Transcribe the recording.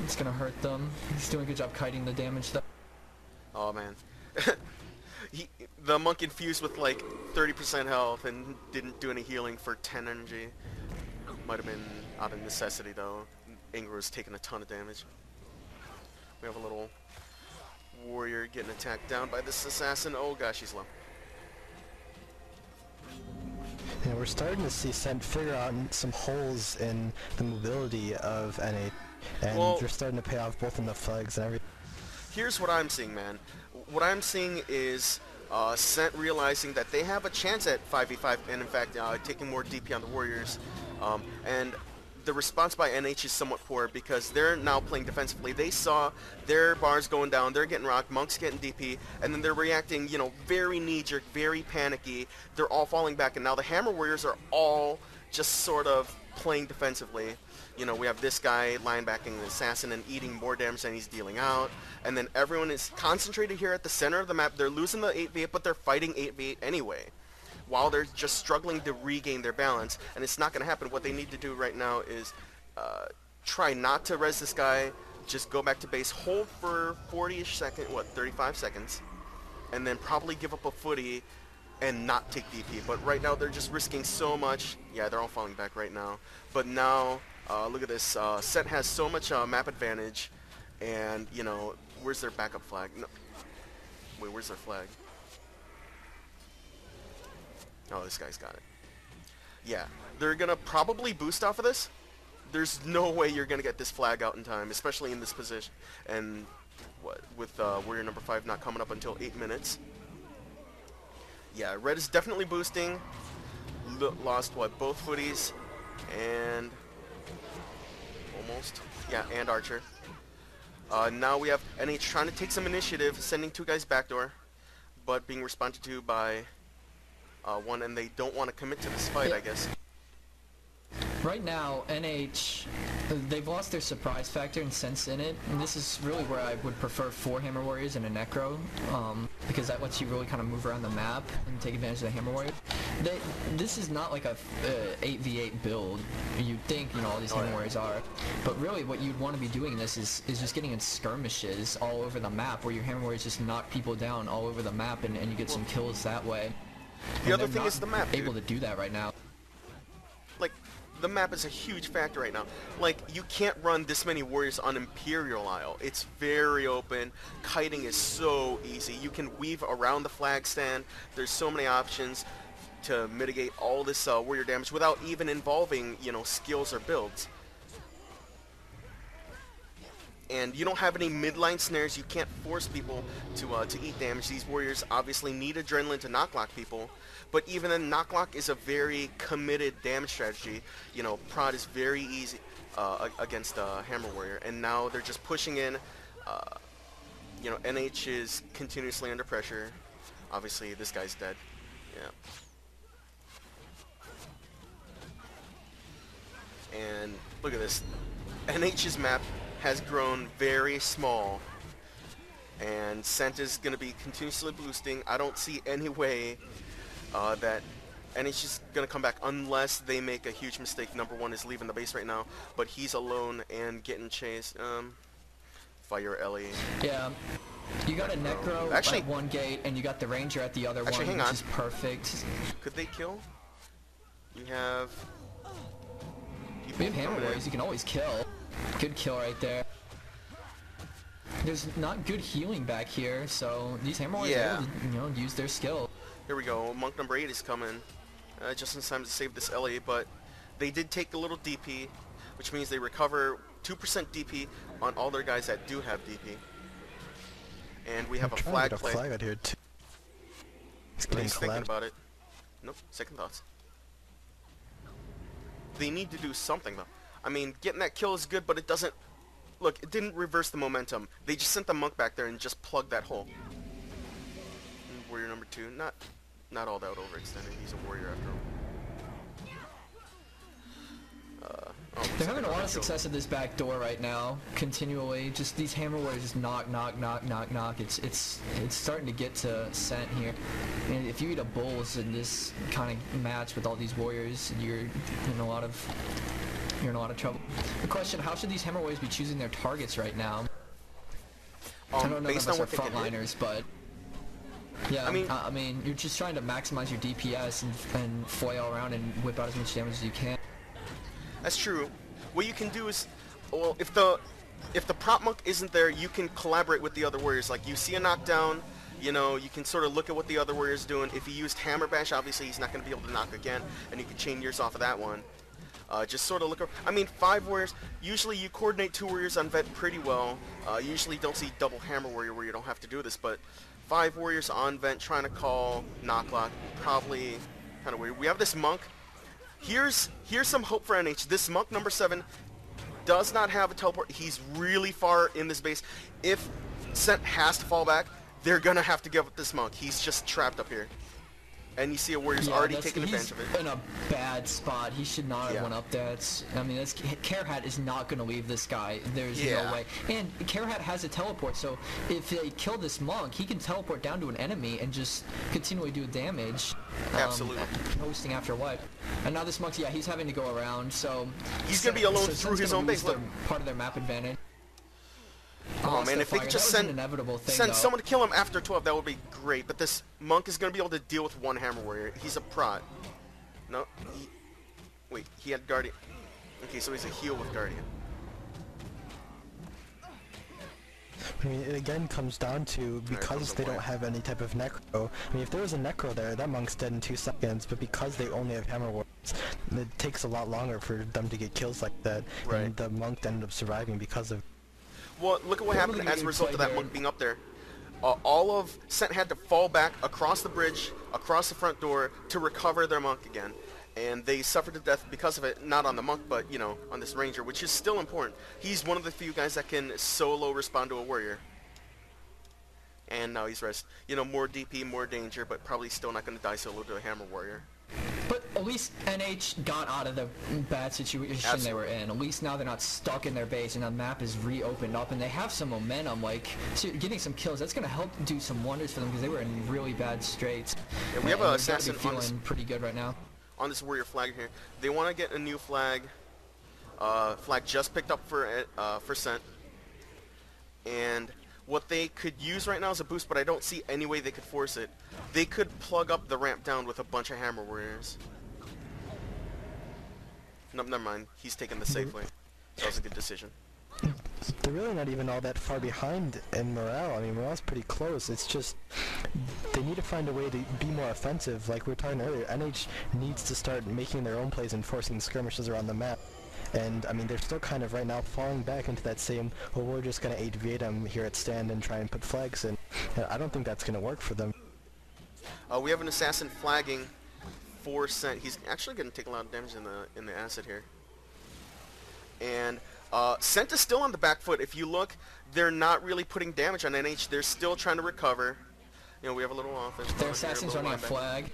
It's gonna hurt them. He's doing a good job kiting the damage though. Oh man. The monk infused with like 30% health and didn't do any healing for 10 energy. Might have been out of necessity though. Ingra's taking a ton of damage. We have a little warrior getting attacked down by this assassin. Oh gosh, he's low. Yeah, we're starting to see Sent figure out some holes in the mobility of NA, and Well, they're starting to pay off both in the flags and everything. Here's what I'm seeing, man. What I'm seeing is Sent realizing that they have a chance at 5v5, and in fact, taking more DP on the warriors. And the response by NH is somewhat poor because they're now playing defensively. They saw their bars going down, they're getting rocked, Monk's getting DP, and then they're reacting, you know, very knee-jerk, very panicky. They're all falling back, and now the Hammer Warriors are all just sort of playing defensively. You know, we have this guy linebacking the assassin and eating more damage than he's dealing out, and then everyone is concentrated here at the center of the map. They're losing the 8v8, but they're fighting 8v8 anyway, while they're just struggling to regain their balance, and it's not going to happen. What they need to do right now is try not to res this guy, just go back to base, hold for 40-ish seconds, 35 seconds, and then probably give up a footy and not take DP. But right now they're just risking so much. Yeah, they're all falling back right now. But now, look at this, Sent has so much map advantage, and, you know, where's their backup flag? No. Wait, where's their flag? Oh, this guy's got it. Yeah, they're gonna probably boost off of this. There's no way you're gonna get this flag out in time, especially in this position. And what with warrior number 5 not coming up until 8 minutes. Yeah, red is definitely boosting. Lost what, both footies and almost, yeah, and Archer. Now we have NH trying to take some initiative, sending 2 guys backdoor, but being responded to by one, and they don't want to commit to this fight, I guess. Right now, NH, they've lost their surprise factor and sense in it, and this is really where I would prefer 4 Hammer Warriors and a Necro, because that lets you really kind of move around the map and take advantage of the Hammer Warrior. This is not like a 8v8 build. You'd think, you know, all these Hammer Warriors are, but really what you'd want to be doing in this is just getting in skirmishes all over the map, where your Hammer Warriors just knock people down all over the map, and you get some kills that way. The other thing is the map, able to do that right now. Like, the map is a huge factor right now. Like, you can't run this many warriors on Imperial Isle. It's very open. Kiting is so easy. You can weave around the flag stand. There's so many options to mitigate all this warrior damage without even involving, you know, skills or builds. And you don't have any midline snares. You can't force people to eat damage. These warriors obviously need adrenaline to knock-lock people, but even then, knock-lock is a very committed damage strategy. You know, prod is very easy against Hammer Warrior, and now they're just pushing in. You know, NH is continuously under pressure. Obviously, this guy's dead. Yeah. And look at this. NH's map has grown very small, and Sent is going to be continuously boosting. I don't see any way that NH is going to come back unless they make a huge mistake. Number 1 is leaving the base right now, but he's alone and getting chased. Fire Ellie. Yeah, you got a Necro at one gate, and you got the Ranger at the other one, hang which on. is perfect. Could they kill? You have... We have Hammer Warriors, you can always kill. Good kill right there. There's not good healing back here, so these Hammer Warriors are able to, you know, use their skill. Here we go. Monk number 8 is coming, just in time to save this Ellie, but they did take a little DP, which means they recover 2% DP on all their guys that do have DP. And we have a flag play. Flag out here too. He's thinking about it. Nope, second thoughts. They need to do something though. I mean, getting that kill is good, but it doesn't... Look, it didn't reverse the momentum. They just sent the Monk back there and just plugged that hole. And warrior number 2, not all that overextended. He's a warrior after all. Oh, They're having a lot of success at this back door right now, continually. Just these hammer warriors just knock. It's starting to get to Scent here. And if you eat a Bulls in this kind of match with all these warriors, you're in a lot of trouble. The question: how should these hammer warriors be choosing their targets right now? I don't know if those are frontliners, but yeah, I mean, you're just trying to maximize your DPS and flail around and whip out as much damage as you can. That's true. What you can do is, well, if the prop monk isn't there, you can collaborate with the other warriors. Like, you see a knockdown, you know, you can sort of look at what the other warrior's doing. If he used hammer bash, obviously he's not going to be able to knock again, and you can chain yours off of that one. Just sort of look. I mean, 5 warriors. Usually you coordinate 2 warriors on vent pretty well. Usually don't see double hammer warrior where you don't have to do this, but 5 warriors on vent trying to call knocklock, probably kind of weird. We have this monk. Here's some hope for NH. This monk number 7 does not have a teleport. He's really far in this base. If Scent has to fall back, they're gonna have to give up this monk. He's just trapped up here. And you see a warrior's already taking advantage of it. He's in a bad spot. He should not have went up there. I mean, Carahat is not going to leave this guy. There's no way. And Carahat has a teleport, so if they kill this monk, he can teleport down to an enemy and just continually do damage. Absolutely. Posting after wipe. And now this monk's, he's having to go around, so... He's going to be alone through his own base. Look. Part of their map advantage. Oh man, if they could just send someone to kill him after 12, that would be great. But this monk is going to be able to deal with 1 hammer warrior. He's a prot. No, wait, he had guardian. Okay, so he's a heal with guardian. I mean, it again comes down to, because they don't have any type of necro. I mean, if there was a necro there, that monk's dead in 2 seconds, but because they only have hammer warriors, it takes a lot longer for them to get kills like that. Right. And the monk ended up surviving because of... Well, look at what happened as a result of that monk being up there. All of Scent had to fall back across the bridge, across the front door, to recover their monk again. And they suffered to death because of it, not on the monk, but, you know, on this ranger, which is still important. He's one of the few guys that can solo respond to a warrior. And now he's rest. You know, more DP, more danger, but probably still not going to die solo to a hammer warrior. But at least NH got out of the bad situation they were in. At least now they're not stuck in their base and the map is reopened up and they have some momentum, like getting some kills. That's going to help do some wonders for them because they were in really bad straits. Yeah, we have an assassin feeling pretty good right now. On this warrior flag here. They want to get a new flag. Flag just picked up for Scent. And what they could use right now is a boost, but I don't see any way they could force it. They could plug up the ramp down with a bunch of hammer warriors. No, never mind. He's taking the safe way. That was a good decision. They're really not even all that far behind in morale. I mean, morale's pretty close. It's just they need to find a way to be more offensive. Like we were talking earlier, NH needs to start making their own plays and forcing skirmishes around the map. And, I mean, they're still kind of right now falling back into that same, well, we're just going to 8v8 them here at stand and try and put flags in. And I don't think that's going to work for them. We have an assassin flagging for Scent. He's actually going to take a lot of damage in the acid here. And Scent is still on the back foot. If you look, they're not really putting damage on NH. They're still trying to recover. You know, we have a little offense. Their assassin's running a flag.